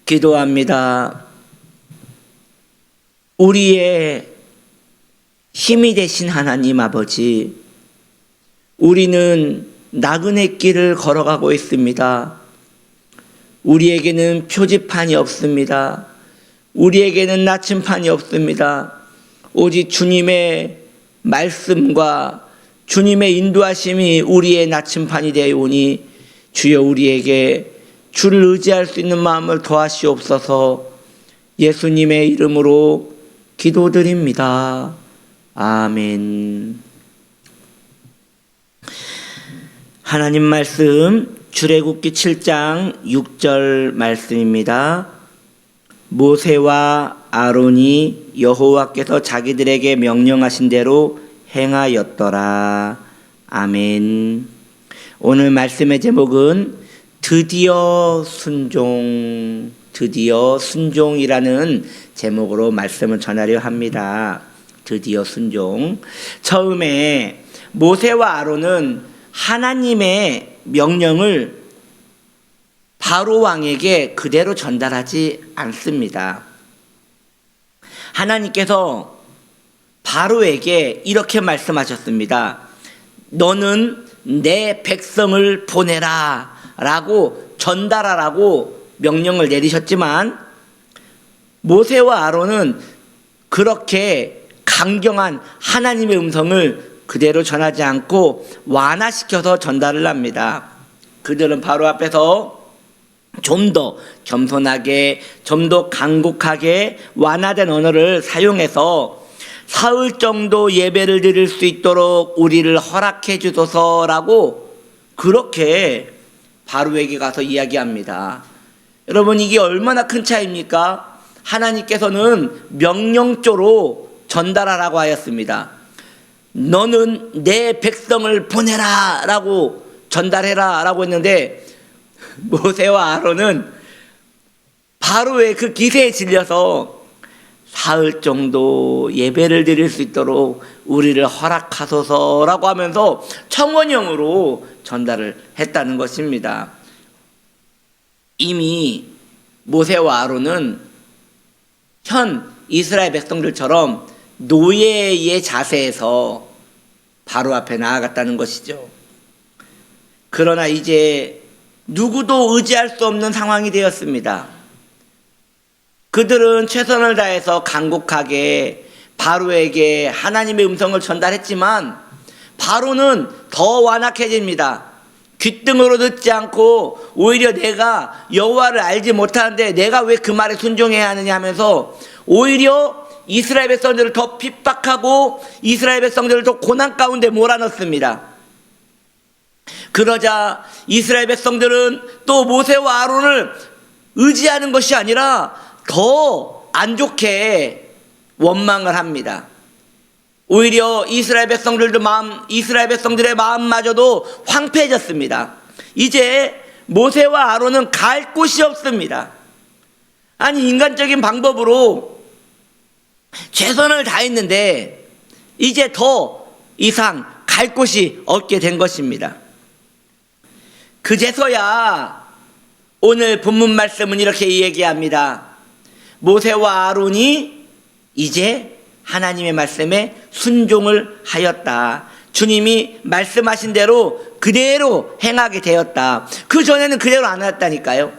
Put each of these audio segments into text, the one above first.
기도합니다. 우리의 힘이 되신 하나님 아버지, 우리는 나그네 길을 걸어가고 있습니다. 우리에게는 표지판이 없습니다. 우리에게는 나침판이 없습니다. 오직 주님의 말씀과 주님의 인도하심이 우리의 나침판이 되어 오니 주여 우리에게 주를 의지할 수 있는 마음을 더하시옵소서. 예수님의 이름으로 기도드립니다. 아멘. 하나님 말씀 출애굽기 7장 6절 말씀입니다. 모세와 아론이 여호와께서 자기들에게 명령하신 대로 행하였더라. 아멘. 오늘 말씀의 제목은 드디어 순종이라는 제목으로 말씀을 전하려 합니다. 드디어 순종. 처음에 모세와 아론은 하나님의 명령을 바로 왕에게 그대로 전달하지 않습니다. 하나님께서 바로에게 이렇게 말씀하셨습니다. 너는 내 백성을 보내라 라고 전달하라고 명령을 내리셨지만 모세와 아론은 그렇게 강경한 하나님의 음성을 그대로 전하지 않고 완화시켜서 전달을 합니다. 그들은 바로 앞에서 좀 더 겸손하게, 좀 더 간곡하게 완화된 언어를 사용해서 사흘 정도 예배를 드릴 수 있도록 우리를 허락해 주소서라고 그렇게 바로에게 가서 이야기합니다. 여러분, 이게 얼마나 큰 차이입니까? 하나님께서는 명령조로 전달하라고 하였습니다. 너는 내 백성을 보내라 라고 전달해라 라고 했는데 모세와 아론은 바로의 그 기세에 질려서 사흘 정도 예배를 드릴 수 있도록 우리를 허락하소서라고 하면서 청원형으로 전달을 했다는 것입니다. 이미 모세와 아론은 현 이스라엘 백성들처럼 노예의 자세에서 바로 앞에 나아갔다는 것이죠. 그러나 이제 누구도 의지할 수 없는 상황이 되었습니다. 그들은 최선을 다해서 간곡하게 바로에게 하나님의 음성을 전달했지만 바로는 더 완악해집니다. 귓등으로 듣지 않고 오히려 내가 여호와를 알지 못하는데 내가 왜 그 말에 순종해야 하느냐 하면서 오히려 이스라엘 백성들을 더 핍박하고 이스라엘 백성들을 더 고난 가운데 몰아넣습니다. 그러자 이스라엘 백성들은 또 모세와 아론을 의지하는 것이 아니라 더 안 좋게 원망을 합니다. 오히려 이스라엘 백성들의 마음마저도 황폐해졌습니다. 이제 모세와 아론은 갈 곳이 없습니다. 아니, 인간적인 방법으로 최선을 다했는데 이제 더 이상 갈 곳이 없게 된 것입니다. 그제서야 오늘 본문 말씀은 이렇게 얘기합니다. 모세와 아론이 이제 하나님의 말씀에 순종을 하였다. 주님이 말씀하신 대로 그대로 행하게 되었다. 그 전에는 그대로 안 했다니까요.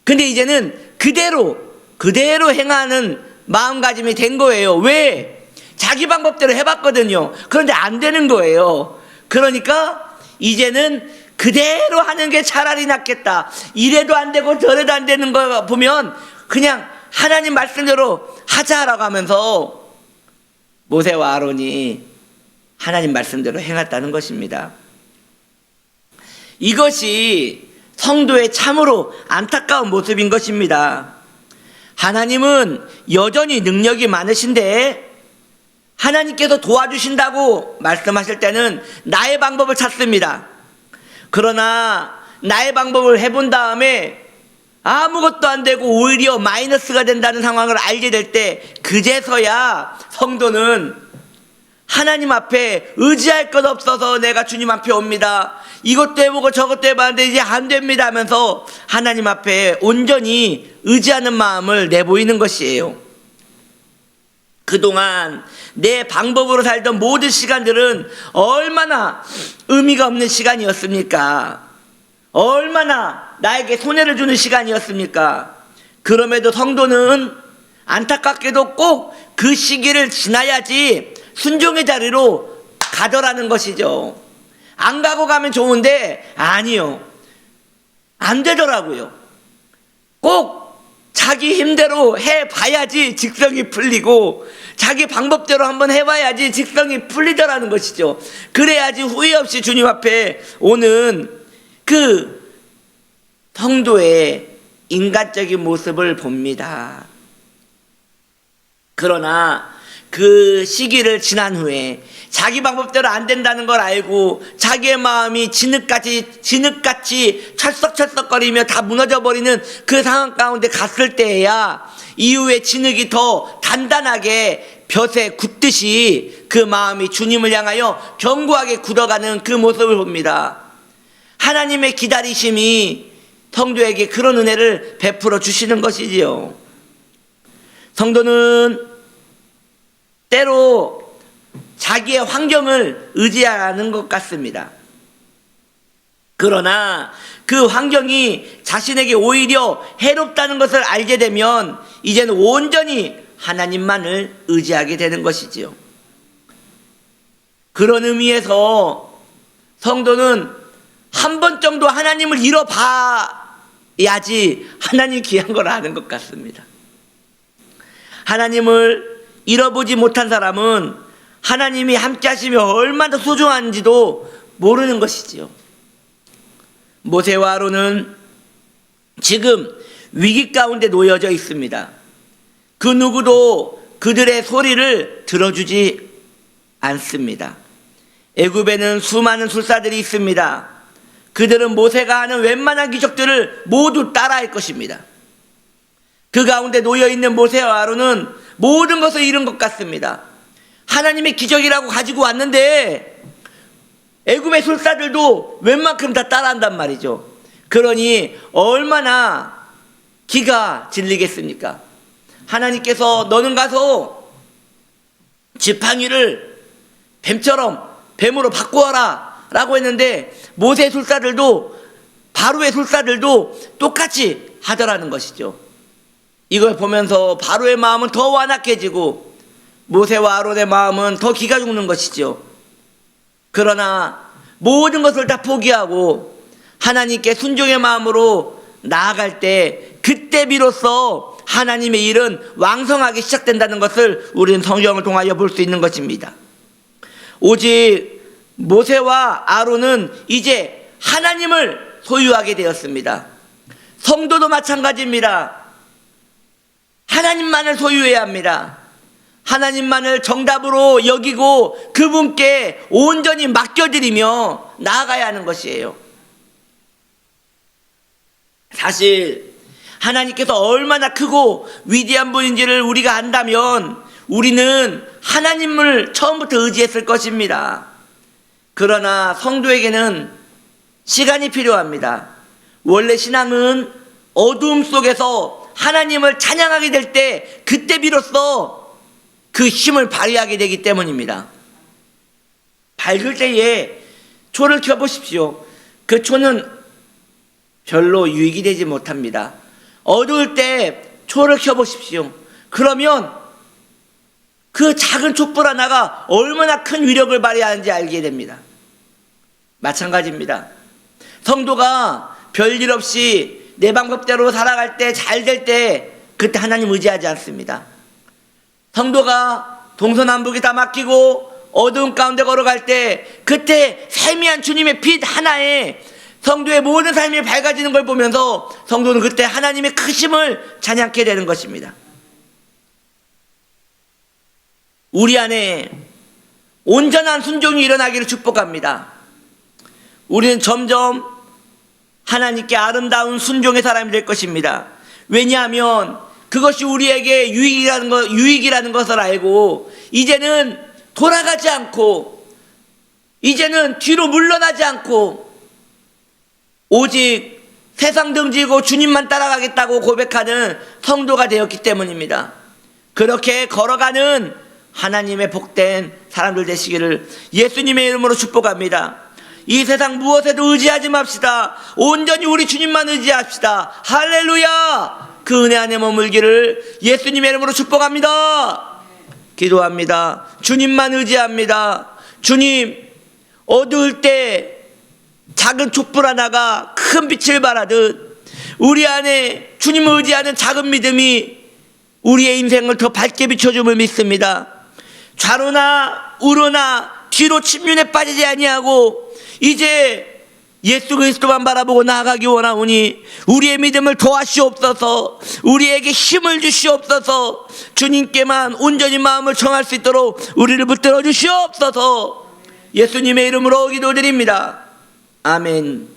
근데 이제는 그대로 행하는 마음가짐이 된 거예요. 왜? 자기 방법대로 해봤거든요. 그런데 안 되는 거예요. 그러니까 이제는 그대로 하는 게 차라리 낫겠다. 이래도 안 되고 저래도 안 되는 거 보면 그냥 하나님 말씀대로 하자라고 하면서 모세와 아론이 하나님 말씀대로 행했다는 것입니다. 이것이 성도의 참으로 안타까운 모습인 것입니다. 하나님은 여전히 능력이 많으신데 하나님께서 도와주신다고 말씀하실 때는 나의 방법을 찾습니다. 그러나 나의 방법을 해본 다음에 아무것도 안 되고 오히려 마이너스가 된다는 상황을 알게 될 때 그제서야 성도는 하나님 앞에 의지할 것 없어서 내가 주님 앞에 옵니다. 이것도 해보고 저것도 해봤는데 이제 안 됩니다 하면서 하나님 앞에 온전히 의지하는 마음을 내보이는 것이에요. 그동안 내 방법으로 살던 모든 시간들은 얼마나 의미가 없는 시간이었습니까? 얼마나 나에게 손해를 주는 시간이었습니까? 그럼에도 성도는 안타깝게도 꼭 그 시기를 지나야지 순종의 자리로 가더라는 것이죠. 안 가고 가면 좋은데 아니요, 안 되더라고요. 꼭 자기 힘대로 해봐야지 직성이 풀리고 자기 방법대로 한번 해봐야지 직성이 풀리더라는 것이죠. 그래야지 후회 없이 주님 앞에 오는 그 성도의 인간적인 모습을 봅니다. 그러나 그 시기를 지난 후에 자기 방법대로 안 된다는 걸 알고 자기의 마음이 진흙같이 철썩철썩거리며 다 무너져버리는 그 상황 가운데 갔을 때에야 이후에 진흙이 더 단단하게 벼에 굳듯이 그 마음이 주님을 향하여 견고하게 굳어가는 그 모습을 봅니다. 하나님의 기다리심이 성도에게 그런 은혜를 베풀어 주시는 것이지요. 성도는 때로 자기의 환경을 의지하는 것 같습니다. 그러나 그 환경이 자신에게 오히려 해롭다는 것을 알게 되면 이제는 온전히 하나님만을 의지하게 되는 것이지요. 그런 의미에서 성도는 한 번 정도 하나님을 잃어봐야지 하나님 귀한 걸 아는 것 같습니다. 하나님을 잃어보지 못한 사람은 하나님이 함께 하시며 얼마나 소중한지도 모르는 것이지요. 모세와 아론은 지금 위기 가운데 놓여져 있습니다. 그 누구도 그들의 소리를 들어주지 않습니다. 애굽에는 수많은 술사들이 있습니다. 그들은 모세가 하는 웬만한 기적들을 모두 따라할 것입니다. 그 가운데 놓여있는 모세와 아론은 모든 것을 잃은 것 같습니다. 하나님의 기적이라고 가지고 왔는데 애굽의 술사들도 웬만큼 다 따라한단 말이죠. 그러니 얼마나 기가 질리겠습니까? 하나님께서 너는 가서 지팡이를 뱀으로 바꾸어라 라고 했는데 모세 술사들도 바로의 술사들도 똑같이 하더라는 것이죠. 이걸 보면서 바로의 마음은 더 완악해지고 모세와 아론의 마음은 더 기가 죽는 것이죠. 그러나 모든 것을 다 포기하고 하나님께 순종의 마음으로 나아갈 때 그때 비로소 하나님의 일은 왕성하게 시작된다는 것을 우리는 성경을 통하여 볼 수 있는 것입니다. 오직 모세와 아론은 이제 하나님을 소유하게 되었습니다. 성도도 마찬가지입니다. 하나님만을 소유해야 합니다. 하나님만을 정답으로 여기고 그분께 온전히 맡겨드리며 나아가야 하는 것이에요. 사실 하나님께서 얼마나 크고 위대한 분인지를 우리가 안다면 우리는 하나님을 처음부터 의지했을 것입니다. 그러나 성도에게는 시간이 필요합니다. 원래 신앙은 어두움 속에서 하나님을 찬양하게 될 때 그때 비로소 그 힘을 발휘하게 되기 때문입니다. 밝을 때에 초를 켜보십시오. 그 초는 별로 유익이 되지 못합니다. 어두울 때 초를 켜보십시오. 그러면 그 작은 촛불 하나가 얼마나 큰 위력을 발휘하는지 알게 됩니다. 마찬가지입니다. 성도가 별일 없이 내 방법대로 살아갈 때, 잘 될 때 그때 하나님 의지하지 않습니다. 성도가 동서남북이 다 맡기고 어두운 가운데 걸어갈 때 그때 세미한 주님의 빛 하나에 성도의 모든 삶이 밝아지는 걸 보면서 성도는 그때 하나님의 크심을 찬양하게 되는 것입니다. 우리 안에 온전한 순종이 일어나기를 축복합니다. 우리는 점점 하나님께 아름다운 순종의 사람이 될 것입니다. 왜냐하면 그것이 우리에게 유익이라는 것을 알고 이제는 돌아가지 않고 이제는 뒤로 물러나지 않고 오직 세상 등지고 주님만 따라가겠다고 고백하는 성도가 되었기 때문입니다. 그렇게 걸어가는 하나님의 복된 사람들 되시기를 예수님의 이름으로 축복합니다. 이 세상 무엇에도 의지하지 맙시다. 온전히 우리 주님만 의지합시다. 할렐루야! 그 은혜 안에 머물기를 예수님의 이름으로 축복합니다. 기도합니다. 주님만 의지합니다. 주님, 어두울 때 작은 촛불 하나가 큰 빛을 발하듯 우리 안에 주님을 의지하는 작은 믿음이 우리의 인생을 더 밝게 비춰줌을 믿습니다. 좌로나 우로나 뒤로 침륜에 빠지지 아니하고 이제 예수 그리스도만 바라보고 나아가기 원하오니 우리의 믿음을 더하시옵소서. 우리에게 힘을 주시옵소서. 주님께만 온전히 마음을 청할 수 있도록 우리를 붙들어 주시옵소서. 예수님의 이름으로 기도드립니다. 아멘.